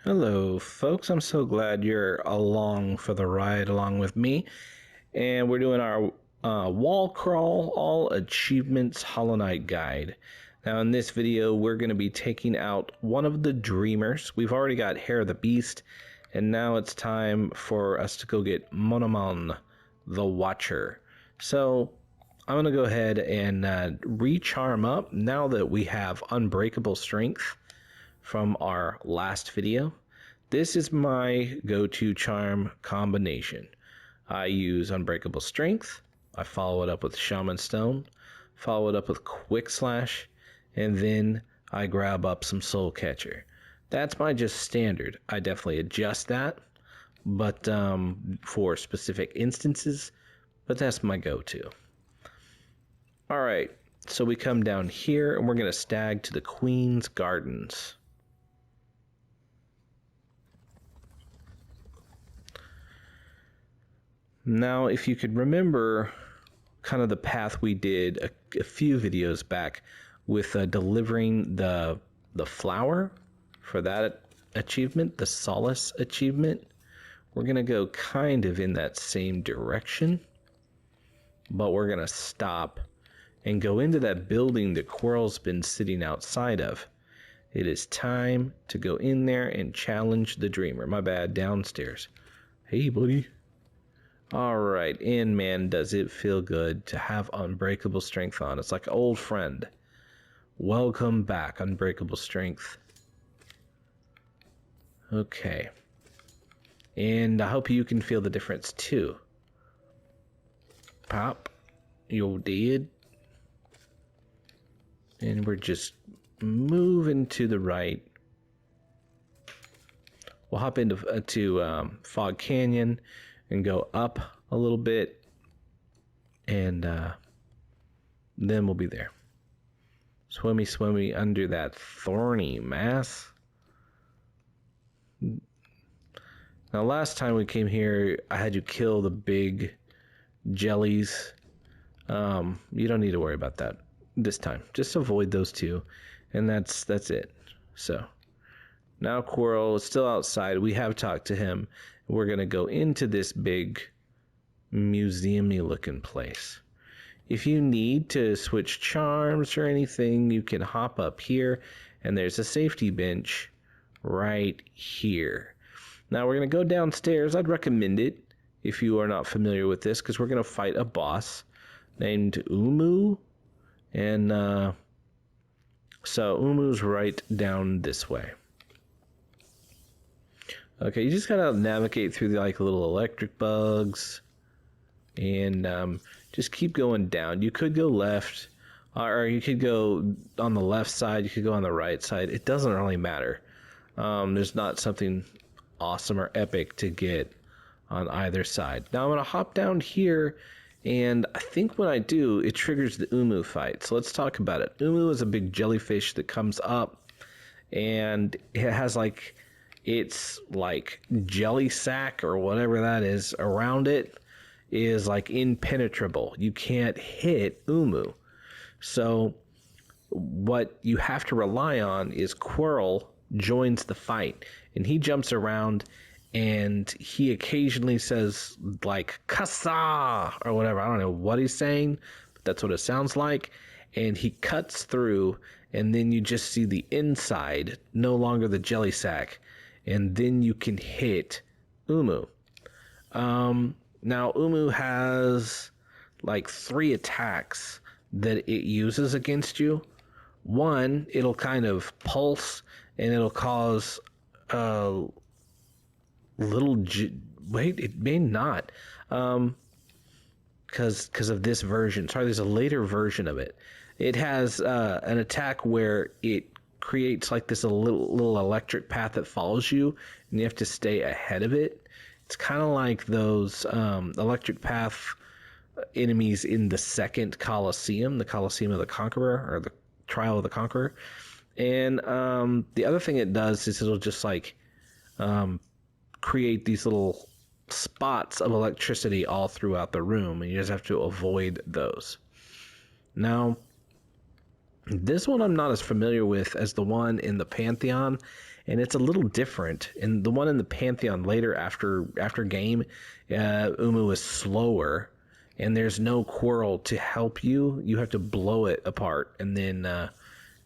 Hello, folks. I'm so glad you're along for the ride along with me. And we're doing our wall crawl all achievements Hollow Knight guide. Now, in this video, we're going to be taking out one of the dreamers. We've already got Hair of the Beast, and now it's time for us to go get Monomon, the Watcher. So, I'm going to go ahead and recharm up now that we have Unbreakable Strength from our last video. This is my go-to charm combination. I use Unbreakable Strength, I follow it up with Shaman Stone, follow it up with Quick Slash, and then I grab up some Soul Catcher. That's my just standard. I definitely adjust that, but for specific instances, but that's my go-to. Alright, so we come down here and we're going to stag to the Queen's Gardens. Now, if you could remember kind of the path we did a few videos back with delivering the flower for that achievement, the Solace achievement, we're going to go kind of in that same direction, but we're going to stop and go into that building that Quirrell's been sitting outside of. It is time to go in there and challenge the Dreamer. My bad, downstairs. Hey, buddy. Alright, and man, does it feel good to have Unbreakable Strength on. It's like an old friend. Welcome back, Unbreakable Strength. Okay. And I hope you can feel the difference too. Pop. You're dead. And we're just moving to the right. We'll hop into Fog Canyon and go up a little bit, and then we'll be there. Swimmy, swimmy under that thorny mass. Now, last time we came here, I had you kill the big jellies. You don't need to worry about that this time. Just avoid those two, and that's it. So now Quirrell is still outside. We have talked to him. We're going to go into this big museum-y looking place. If you need to switch charms or anything, you can hop up here, and there's a safety bench right here. Now we're going to go downstairs. I'd recommend it if you are not familiar with this, because we're going to fight a boss named Uumuu. And so Uumuu's right down this way. Okay, you just gotta navigate through the little electric bugs, and just keep going down. You could go left, or you could go on the left side. You could go on the right side. It doesn't really matter. There's not something awesome or epic to get on either side. Now I'm gonna hop down here, and I think when I do, it triggers the Uumuu fight. So let's talk about it. Uumuu is a big jellyfish that comes up, and it has it's like jelly sack or whatever that is around it is impenetrable. You can't hit Uumuu. So what you have to rely on is Quirrell joins the fight, and he jumps around, and he occasionally says "Kassa" or whatever. I don't know what he's saying, but that's what it sounds like. And he cuts through, and then you just see the inside, no longer the jelly sack. And then you can hit Uumuu. Now, Uumuu has 3 attacks that it uses against you. One, it'll kind of pulse, and it'll cause a little... Wait, it may not. Because of this version. Sorry, there's a later version of it. It has an attack where it creates this little electric path that follows you, and you have to stay ahead of it. It's kind of like those electric path enemies in the second Colosseum, the Colosseum of the Conqueror, or the Trial of the Conqueror. And the other thing it does is it'll just create these little spots of electricity all throughout the room, and you just have to avoid those. Now, this one I'm not as familiar with as the one in the Pantheon, and it's a little different. And the one in the Pantheon later after game, Uumuu is slower, and there's no Quirrell to help you. You have to blow it apart and then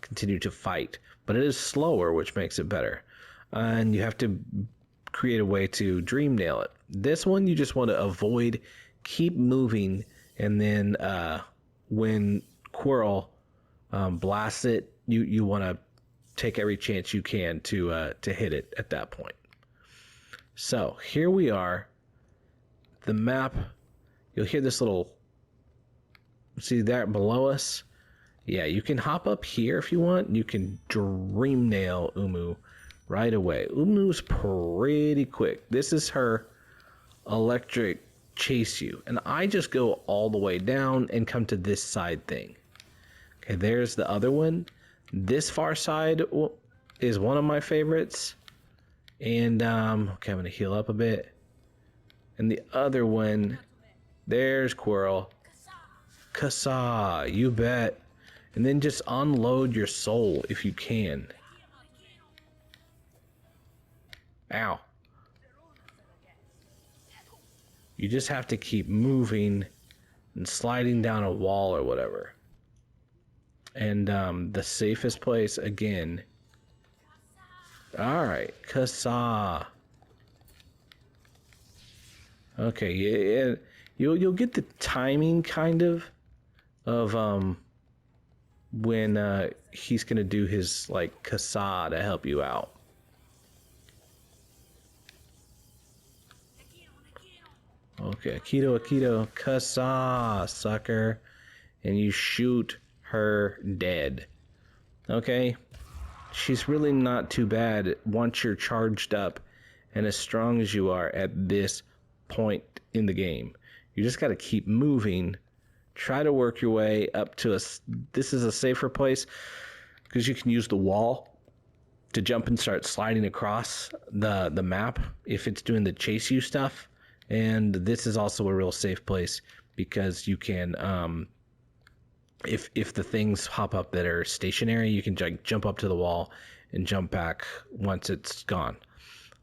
continue to fight. But it is slower, which makes it better. And you have to create a way to dream nail it. This one you just want to avoid, keep moving, and then when Quirrell blasts it, you want to take every chance you can to hit it at that point. So here we are. The map, you'll hear this little, see that below us? Yeah, you can hop up here if you want. You can dream nail Uumuu right away. Uumuu's pretty quick. This is her electric chase you. And I just go all the way down and come to this side thing. Okay, there's the other one. This far side is one of my favorites. And, okay, I'm going to heal up a bit. And the other one, there's Quirrell. Kassa, you bet. And then just unload your soul if you can. Ow. You just have to keep moving and sliding down a wall or whatever. And the safest place, again. Alright, Kassa. Okay, yeah, you'll get the timing kind of when he's gonna do his like Kassa to help you out. Okay, Akito, Kassa, sucker, and you shoot her dead. Okay, she's really not too bad once you're charged up and as strong as you are at this point in the game. You just got to keep moving. Try to work your way up to this is a safer place because you can use the wall to jump and start sliding across the map if it's doing the chase you stuff. And this is also a real safe place because you can, if the things pop up that are stationary, you can jump up to the wall and jump back once it's gone.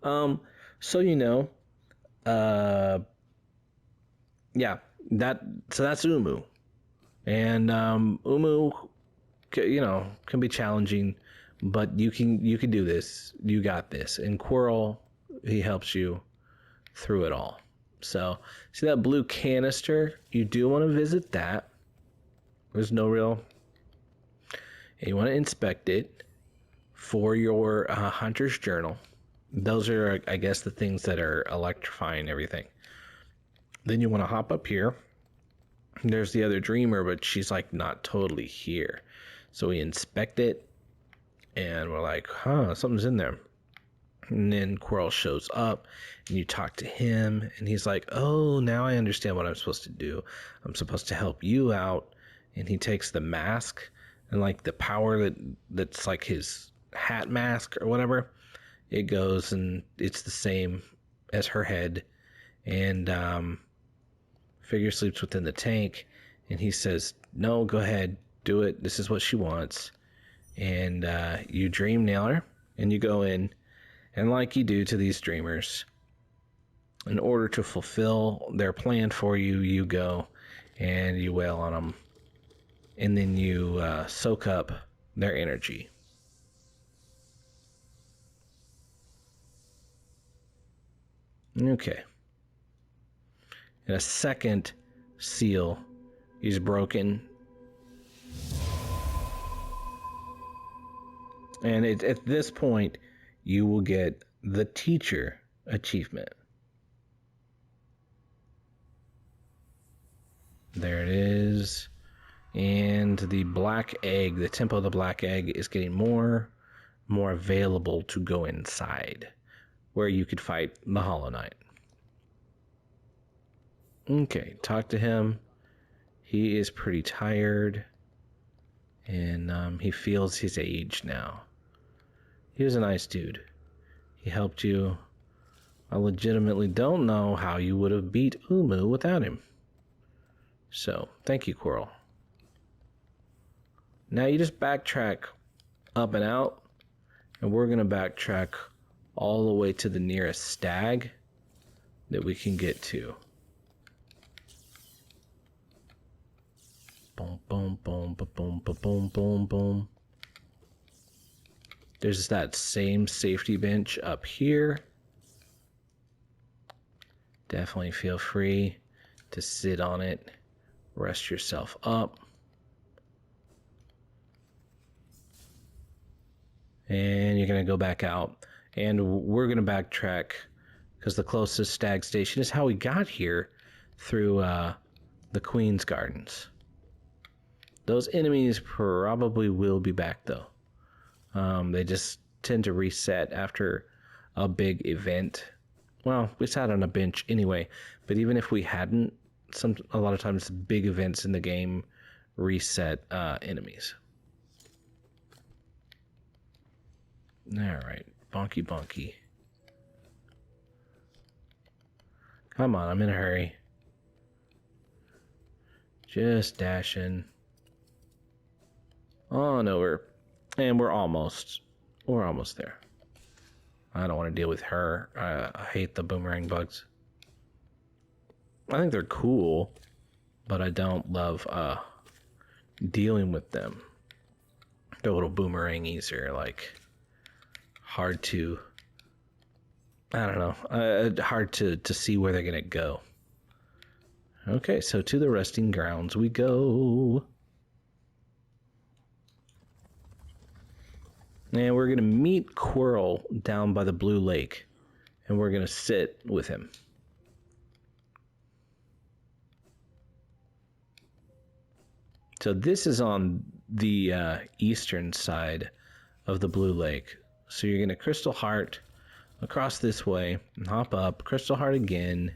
So yeah, that's Uumuu, and Uumuu, can be challenging, but you can do this. You got this. And Quirrell, he helps you through it all. So see that blue canister? You do want to visit that. There's no real. And you want to inspect it for your hunter's journal. Those are, I guess, the things that are electrifying everything. Then you want to hop up here. There's the other dreamer, but she's like not totally here. So we inspect it, and we're like, something's in there. And then Quirrell shows up, and you talk to him, and he's like, oh, now I understand what I'm supposed to do. I'm supposed to help you out. And he takes the mask, and like the power that's like his hat mask or whatever, it goes, and it's the same as her head. And Figure sleeps within the tank, and he says, no, go ahead, do it. This is what she wants. And you dream nail her, and you go in, and like you do to these dreamers, in order to fulfill their plan for you, you go and you wail on them, and then you soak up their energy. Okay. And a second seal is broken. And at this point, you will get the teacher achievement. There it is. And the black egg, the tempo of the black egg is getting more available to go inside, where you could fight the Hollow Knight. Okay, talk to him. He is pretty tired, and he feels his age now. He was a nice dude. He helped you. I legitimately don't know how you would have beat Uumuu without him. So, thank you, Quirrell. Now you just backtrack up and out, And we're going to backtrack all the way to the nearest stag that we can get to. Boom, boom, boom, boom, boom, boom, boom, boom. There's that same safety bench up here. Definitely feel free to sit on it, rest yourself up. And you're going to go back out. And we're going to backtrack because the closest stag station is how we got here through the Queen's Gardens. Those enemies probably will be back though. They just tend to reset after a big event. Well, we sat on a bench anyway, but even if we hadn't, a lot of times big events in the game reset enemies. Alright, bonky bonky. Come on, I'm in a hurry. Just dashing on over. And we're almost there. I don't want to deal with her. I hate the boomerang bugs. I think they're cool, but I don't love dealing with them. The little boomerangies are like hard to, I don't know, hard to see where they're gonna go. Okay, so to the resting grounds we go. And we're going to meet Quirrell down by the Blue Lake. And we're going to sit with him. So this is on the eastern side of the Blue Lake. So you're going to Crystal Heart across this way. And hop up. Crystal Heart again.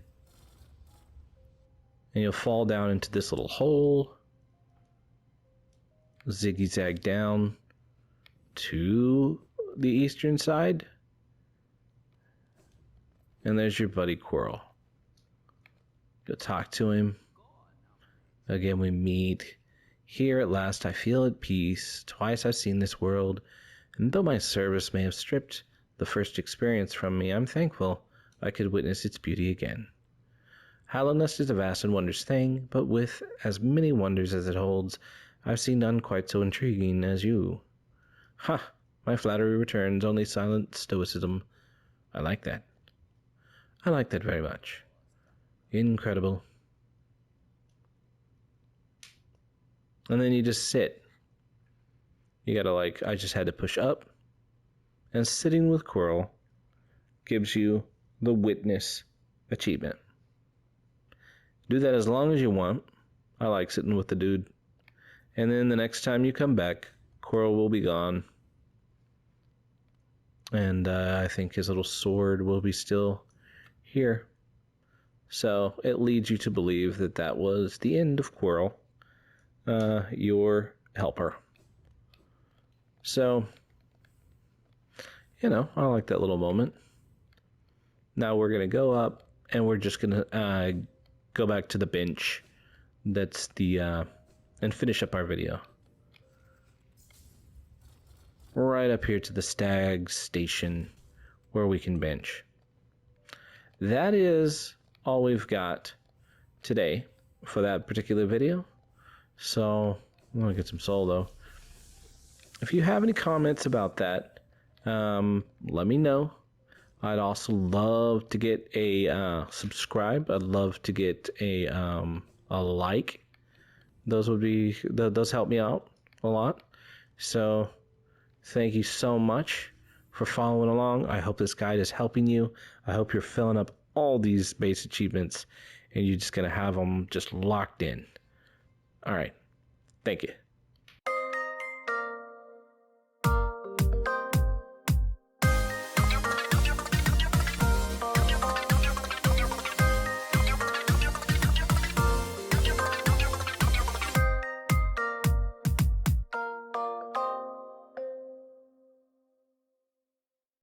And you'll fall down into this little hole. Ziggy-zag down to the eastern side. And there's your buddy Quirrell. Go talk to him. Again, we meet. Here at last I feel at peace. Twice I've seen this world. And though my service may have stripped the first experience from me, I'm thankful I could witness its beauty again. Hallownest is a vast and wondrous thing, but with as many wonders as it holds, I've seen none quite so intriguing as you. Ha! My flattery returns, only silent stoicism. I like that. I like that very much. Incredible. And then you just sit. You gotta I just had to push up. And sitting with Quirrell gives you the Witness achievement. Do that as long as you want. I like sitting with the dude. And then the next time you come back, Quirrell will be gone. And I think his little sword will be still here. So it leads you to believe that that was the end of Quirrell, your helper. So, I like that little moment. Now we're going to go up and we're just going to go back to the bench. That's and finish up our video. Right up here to the stag station where we can bench. That is all we've got today for that particular video. So I'm gonna get some soul though. If you have any comments about that, let me know. I'd also love to get a subscribe. I'd love to get a like. Those help me out a lot. So thank you so much for following along. I hope this guide is helping you. I hope you're filling up all these base achievements and you're just going to have them just locked in. All right. Thank you.